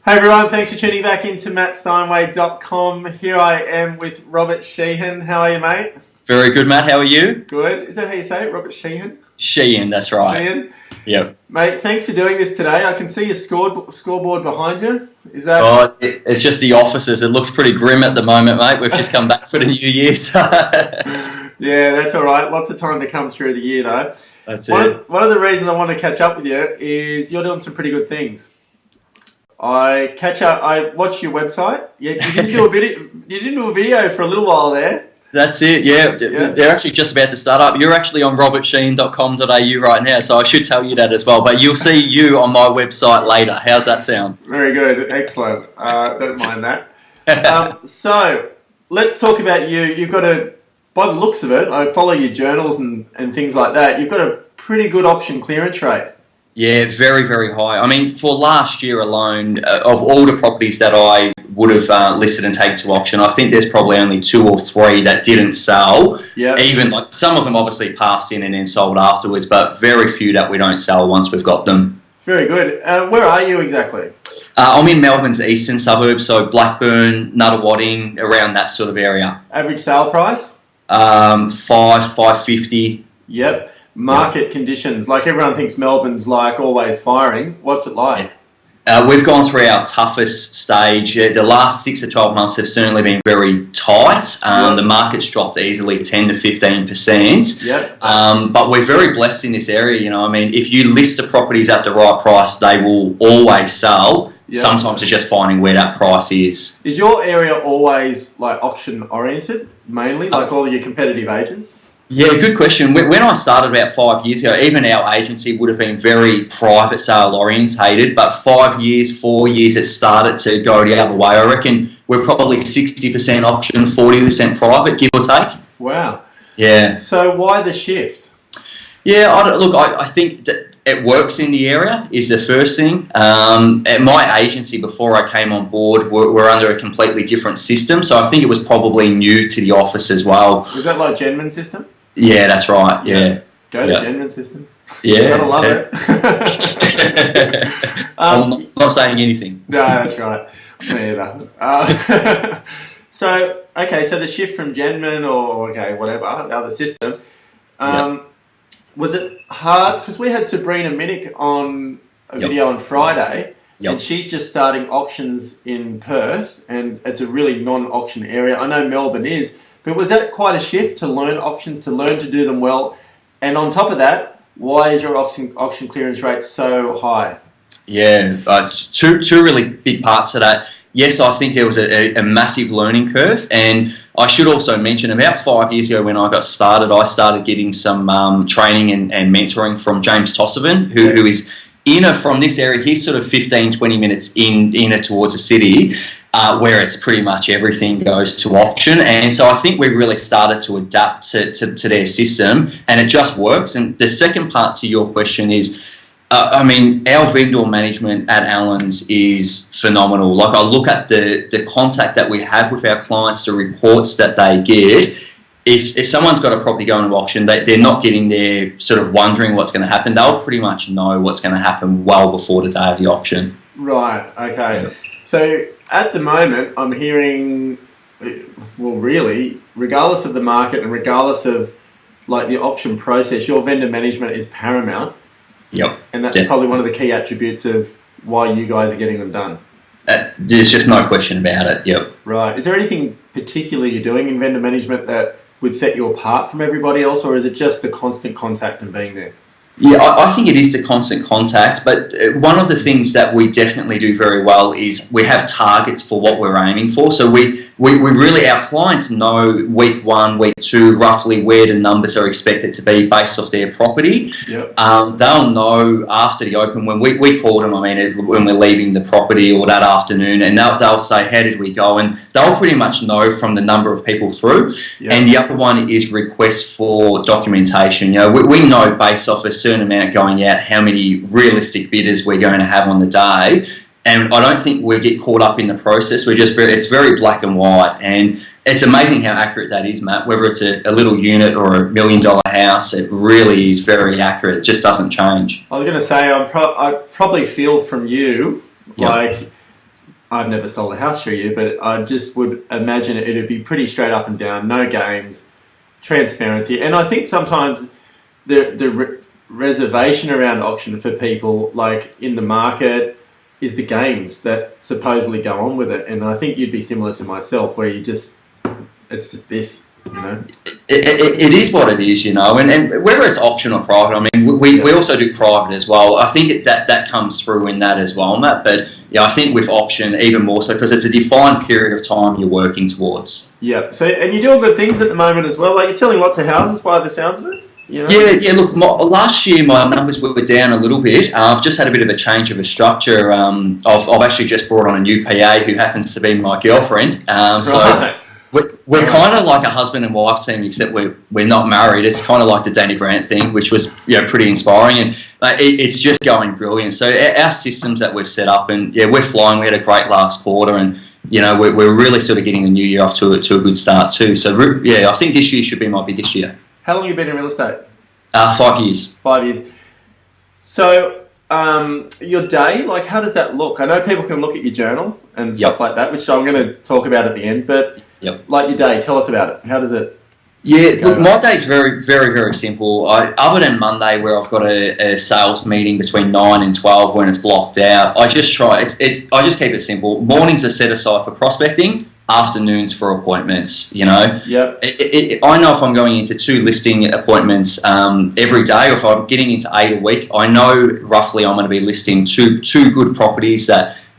Hey everyone, thanks for tuning back into mattsteinwade.com. Here I am with Robert Sheahan. How are you, mate? Very good, Matt. How are you? Good. Is that how you say it, Robert Sheahan? Sheahan, that's right. Sheahan? Yep. Mate, thanks for doing this today. I can see your scoreboard behind you. Is that... Oh, it's just the offices. It looks pretty grim at the moment, mate. We've just come back for the new year. So. Yeah, that's all right. Lots of time to come through the year, though. That's it. One of the reasons I want to catch up with you is you're doing some pretty good things. I watched your website. Yeah, you didn't do a video. You didn't do a video for a little while there. That's it, yeah. They're actually just about to start up. You're actually on robertsheahan.com.au right now, so I should tell you that as well. But you'll see you on my website later. How's that sound? Very good. Excellent. Don't mind that. So, let's talk about you. You've got by the looks of it, I follow your journals and things like that. You've got a pretty good auction clearance rate. Yeah, very, very high. I mean, for last year alone, of all the properties that I would have listed and taken to auction, I think there's probably only 2 or 3 that didn't sell. Yeah. Even like some of them obviously passed in and then sold afterwards, but very few that we don't sell once we've got them. It's very good. Where are you exactly? I'm in Melbourne's eastern suburbs, so Blackburn, Nuttawading, around that sort of area. Average sale price? $550. Yep. Market conditions, like everyone thinks Melbourne's like always firing. What's it like? We've gone through our toughest stage. The last 6 to 12 months have certainly been very tight. The market's dropped easily 10 to 15%. Yep. But we're very blessed in this area. You know, I mean, if you list the properties at the right price, they will always sell. Yep. Sometimes it's just finding where that price is. Is your area always like auction oriented, mainly, like all your competitive agents? Yeah, good question. When I started about 5 years ago, even our agency would have been very private sale orientated, but 4 years, it started to go the other way. I reckon we're probably 60% auction, 40% private, give or take. Wow. Yeah. So why the shift? Yeah, I think that it works in the area is the first thing. At my agency, before I came on board, we're under a completely different system, so I think it was probably new to the office as well. Was that like Genman system? Yeah, that's right, yeah. Go to Genman system. Yeah. Gotta love it. I'm not saying anything. No, that's right. Me either. So the shift from Genman or, whatever, the other system, was it hard? Because we had Sabrina Minnick on a video on Friday, and she's just starting auctions in Perth, and it's a really non-auction area. I know Melbourne is, but was that quite a shift to learn auctions, to learn to do them well? And on top of that, why is your auction clearance rate so high? Yeah, two really big parts to that. Yes, I think there was a massive learning curve, and I should also mention about 5 years ago when I got started, I started getting some training and mentoring from James Tossovin, who is from this area. He's sort of 15, 20 minutes inner towards the city, where it's pretty much everything goes to auction. And so I think we've really started to adapt to their system, and it just works. And the second part to your question is, our vendor management at Allen's is phenomenal. Like, I look at the contact that we have with our clients, the reports that they get. If someone's got a property going to auction, they're not getting there sort of wondering what's going to happen. They'll pretty much know what's going to happen well before the day of the auction. Right, okay. Yeah. So at the moment, I'm hearing, well, really, regardless of the market and regardless of like the auction process, your vendor management is paramount. Yep. And that's probably one of the key attributes of why you guys are getting them done. There's just no question about it, yep. Right. Is there anything particular you're doing in vendor management that would set you apart from everybody else, or is it just the constant contact and being there? Yeah, I think it is the constant contact, but one of the things that we definitely do very well is we have targets for what we're aiming for. So we really, our clients know week 1, week 2, roughly where the numbers are expected to be based off their property. Yep. They'll know after the open, when we call them, when we're leaving the property or that afternoon, and they'll say, how did we go? And they'll pretty much know from the number of people through. Yep. And the other one is requests for documentation. You know, we know based off a certain amount going out how many realistic bidders we're going to have on the day, and I don't think we get caught up in the process. It's very black and white, and it's amazing how accurate that is, Matt. Whether it's a little unit or $1 million house, it really is very accurate. It just doesn't change. I was going to say, I probably feel from you, like I've never sold a house through you, but I just would imagine it'd be pretty straight up and down, no games, transparency. And I think sometimes the reservation around auction for people, like in the market, is the games that supposedly go on with it. And I think you'd be similar to myself, where it's just this, you know. It is what it is, you know, and whether it's auction or private, I mean, we also do private as well. I think that comes through in that as well, Matt. But yeah, I think with auction even more so, because it's a defined period of time you're working towards. Yeah. So, and you're doing good things at the moment as well. Like, you're selling lots of houses by the sounds of it. You know? Yeah. Look, last year my numbers were down a little bit. I've just had a bit of a change of a structure. I've actually just brought on a new PA who happens to be my girlfriend. So we're kind of like a husband and wife team, except we're not married. It's kind of like the Danny Grant thing, which was pretty inspiring, and it's just going brilliant. So our systems that we've set up, and we're flying. We had a great last quarter, and we're really sort of getting the new year off to a good start too. So I think this year should be my biggest year. How long have you been in real estate? 5 years. 5 years. So your day, like, how does that look? I know people can look at your journal and stuff like that, which I'm going to talk about at the end, but like your day, tell us about it. How does it look, my day's very, very, very simple. Other than Monday, where I've got a sales meeting between 9 and 12 when it's blocked out, I just I just keep it simple. Mornings are set aside for prospecting, afternoons for appointments, you know. Yep. I know if I'm going into 2 listing appointments every day, or if I'm getting into 8 a week, I know roughly I'm going to be listing two good properties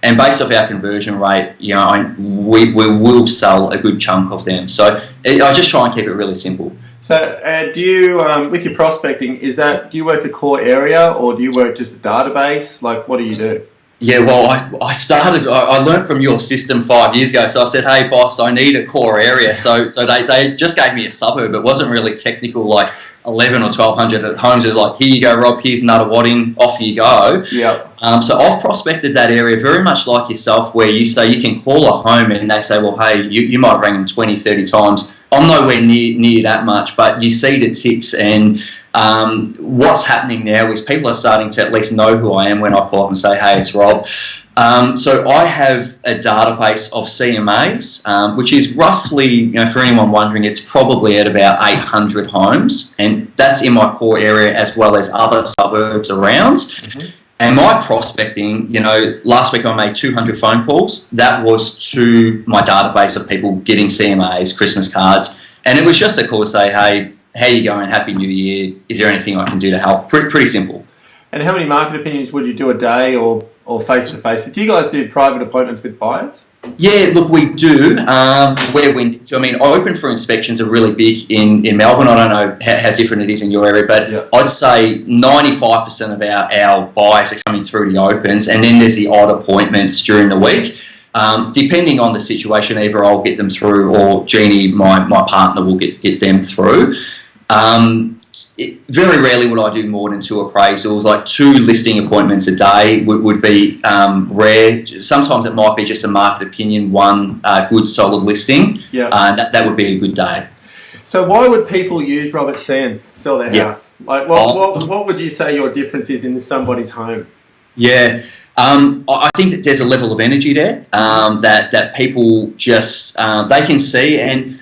and based off our conversion rate, you know, we will sell a good chunk of them. So I just try and keep it really simple. So do you, with your prospecting, do you work a core area, or do you work just a database? Like, what do you do? Yeah, well, I learned from your system 5 years ago. So I said, hey, boss, I need a core area. So they just gave me a suburb. It wasn't really technical, like 11 or 1,200 homes. It was like, here you go, Rob, here's Nuttawading, off you go. Yeah. So I've prospected that area very much like yourself, where you say you can call a home and they say, well, hey, you might have rang them 20, 30 times. I'm nowhere near that much, but you see the ticks, and what's happening now is people are starting to at least know who I am when I call up and say, hey, it's Rob. So I have a database of CMAs, which is roughly, you know, for anyone wondering, it's probably at about 800 homes, and that's in my core area as well as other suburbs around. Mm-hmm. And my prospecting, you know, last week I made 200 phone calls. That was to my database of people getting CMAs, Christmas cards, and it was just a call to say, hey, how you going? Happy New Year. Is there anything I can do to help? Pretty simple. And how many market opinions would you do a day, or face-to-face? Do you guys do private appointments with buyers? Yeah, look, we do. I mean, open for inspections are really big in Melbourne. I don't know how different it is in your area, but I'd say 95% of our buyers are coming through the opens, and then there's the odd appointments during the week. Depending on the situation, either I'll get them through, or Jeannie, my partner, will get them through. Very rarely would I do more than 2 appraisals. Like 2 listing appointments a day would be rare. Sometimes it might be just a market opinion, 1 good solid listing. Yeah, that would be a good day. So why would people use Robert Sheahan to sell their house? Like, what would you say your difference is in somebody's home? Yeah. I think that there's a level of energy there that people just they can see, and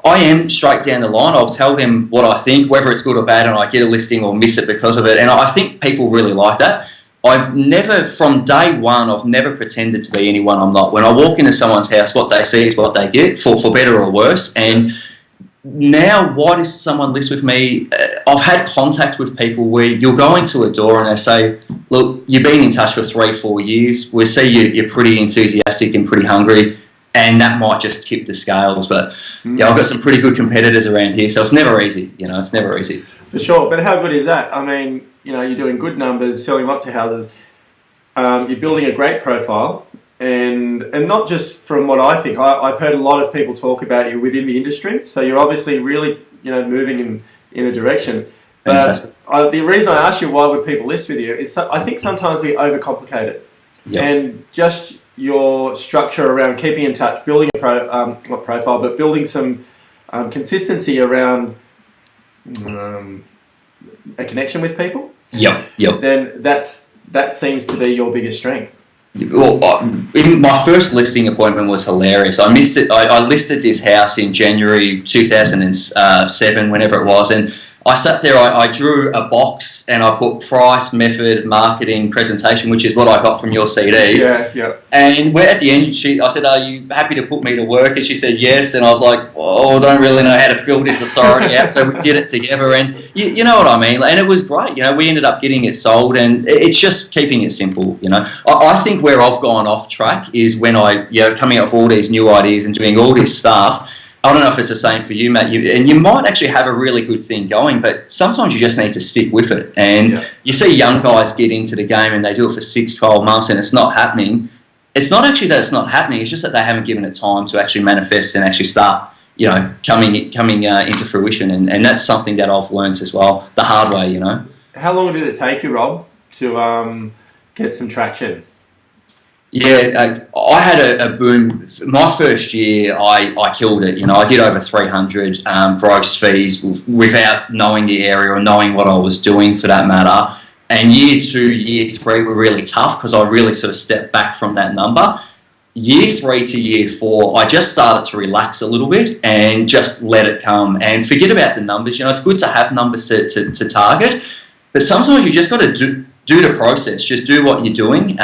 I am straight down the line. I'll tell them what I think, whether it's good or bad, and I get a listing or miss it because of it. And I think people really like that. I've never, from day one, I've never pretended to be anyone I'm not. When I walk into someone's house, what they see is what they get, for better or worse. And now, why does someone list with me? I've had contact with people where you'll go into a door and they say, look, you've been in touch for 3-4 years. We see you're pretty enthusiastic and pretty hungry. And that might just tip the scales. But yeah, I've got some pretty good competitors around here, so it's never easy. You know, it's never easy. For sure. But how good is that? I mean, you know, you're doing good numbers, selling lots of houses. You're building a great profile. And not just from what I think. I've heard a lot of people talk about you within the industry. So you're obviously really, you know, moving in a direction. But the reason I ask you why would people list with you is I think sometimes we overcomplicate it. Yep. And just your structure around keeping in touch, building a not profile, but building some consistency around a connection with people. Yep. Then that seems to be your biggest strength. Well, my first listing appointment was hilarious. I missed it. I listed this house in January 2007, whenever it was, and I sat there. I drew a box and I put price, method, marketing, presentation, which is what I got from your CD. Yeah, yeah. And we're at the end. I said, "Are you happy to put me to work?" And she said, "Yes." And I was like, "Oh, I don't really know how to fill this authority out." So we did it together, and you know what I mean. And it was great. You know, we ended up getting it sold, and it's just keeping it simple. You know, I think where I've gone off track is when coming up with all these new ideas and doing all this stuff. I don't know if it's the same for you, Matt. And you might actually have a really good thing going, but sometimes you just need to stick with it. And you see young guys get into the game and they do it for 6, 12 months and it's not happening. It's not actually that it's not happening. It's just that they haven't given it time to actually manifest and actually start, coming into fruition. And that's something that I've learned as well, the hard way, you know. How long did it take you, Rob, to get some traction? Yeah, I had a boom. My first year, I killed it. You know, I did over 300 gross fees without knowing the area or knowing what I was doing, for that matter. And year 2, year 3 were really tough because I really sort of stepped back from that number. Year 3 to year 4, I just started to relax a little bit and just let it come and forget about the numbers. You know, it's good to have numbers to target, but sometimes you just got to do the process. Just do what you're doing.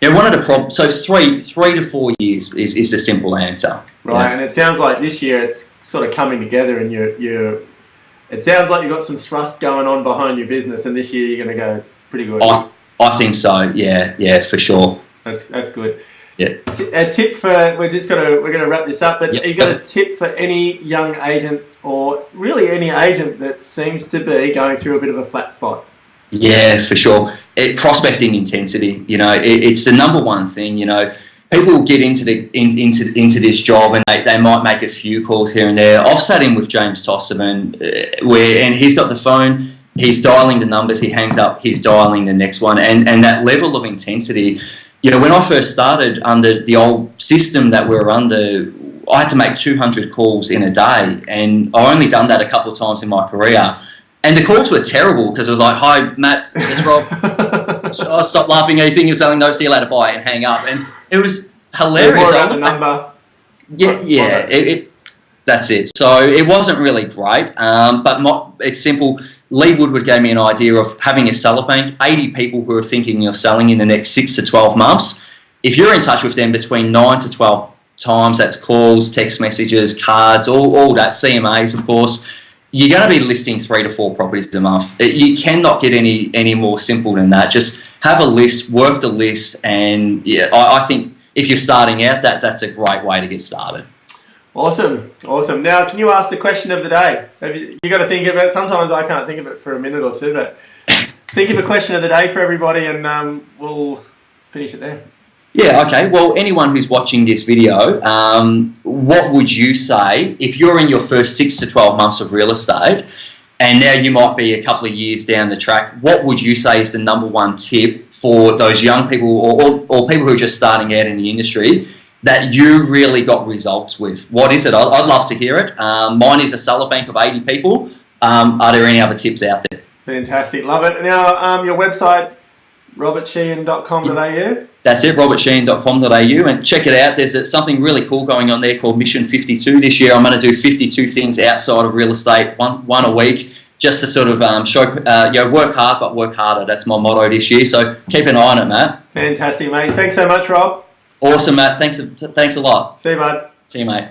One of the problems. So 3 to 4 years is the simple answer. Right, yeah. And it sounds like this year it's sort of coming together, and it sounds like you've got some thrust going on behind your business, and this year you're going to go pretty good. I think so. Yeah, for sure. That's good. Yeah. A tip for we're going to wrap this up, but you got a tip for any young agent, or really any agent that seems to be going through a bit of a flat spot? Yeah, for sure. Prospecting intensity, it's the number one thing. People get into this job and they might make a few calls here and there. I've sat in with James Tosterman and he's got the phone, he's dialing the numbers, he hangs up, he's dialing the next one, and that level of intensity. When I first started under the old system that we were under, I had to make 200 calls in a day, and I only done that a couple of times in my career. And the calls were terrible because it was like, "Hi, Matt, it's Rob." I stopped laughing. Anything you're selling? No, see you later. Bye, and hang up. And it was hilarious. More about the number. Yeah. That's it. So it wasn't really great, but it's simple. Lee Woodward gave me an idea of having a seller bank, 80 people who are thinking of selling in the next 6 to 12 months. If you're in touch with them between 9 to 12 times, that's calls, text messages, cards, all that, CMAs, of course. You're going to be listing 3 to 4 properties a month. You cannot get any more simple than that. Just have a list, work the list, and I think if you're starting out, that's a great way to get started. Awesome. Now, can you ask the question of the day? You got to think of it. Sometimes I can't think of it for a minute or two, but think of a question of the day for everybody, and we'll finish it there. Yeah, okay. Well, anyone who's watching this video, what would you say if you're in your first 6 to 12 months of real estate and now you might be a couple of years down the track, what would you say is the number one tip for those young people or people who are just starting out in the industry that you really got results with? What is it? I'd love to hear it. Mine is a seller bank of 80 people. Are there any other tips out there? Fantastic. Love it. Now, your website, robertsheahan.com.au? That's it, robertsheahan.com.au, and check it out. There's something really cool going on there called Mission 52 this year. I'm going to do 52 things outside of real estate, one a week, just to sort of show, work hard but work harder. That's my motto this year, so keep an eye on it, Matt. Fantastic, mate. Thanks so much, Rob. Awesome, Matt. Thanks a lot. See you, bud. See you, mate.